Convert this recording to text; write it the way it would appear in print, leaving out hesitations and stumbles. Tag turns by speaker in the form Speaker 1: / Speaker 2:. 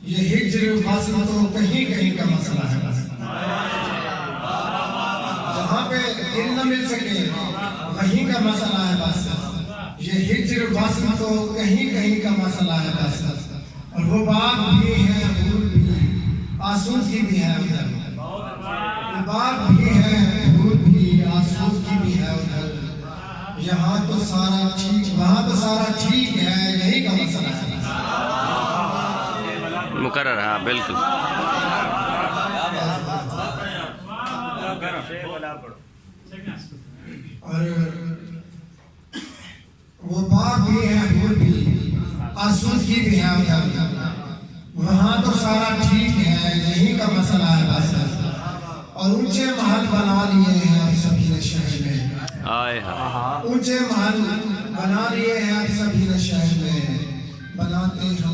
Speaker 1: یہ ہجر فاصلہ تو کہیں کہیں کا مسئلہ ہے بس، جہاں پہ دل نہ مل سکے وہیں کا مسئلہ ہے بس، یہ ہجر فاصلہ تو کہیں کہیں کا مسئلہ ہے بس، اور وہ باغ بھی ہے پھول بھی آسودگی بھی ہے ادھر، وہ باغ بھی ہے پھول بھی آسودگی بھی ہے ادھر، یہاں تو سارا ٹھیک وہاں تو سارا ٹھیک ہے یہی کا مسئلہ ہے
Speaker 2: مقرر، ہاں بالکل.
Speaker 1: اور وہ باغ بھی ہے پھول بھی آسودگی بھی ہے ادھر، وہاں تو سارا ٹھیک ہے یہی کا مسئلہ ہے بس، اور اونچے محل بنا لیے ہیں اب سبھی نے شہر میں، اونچے محل بنا لیے ہیں اب سبھی نے شہر میں، بناتے ہم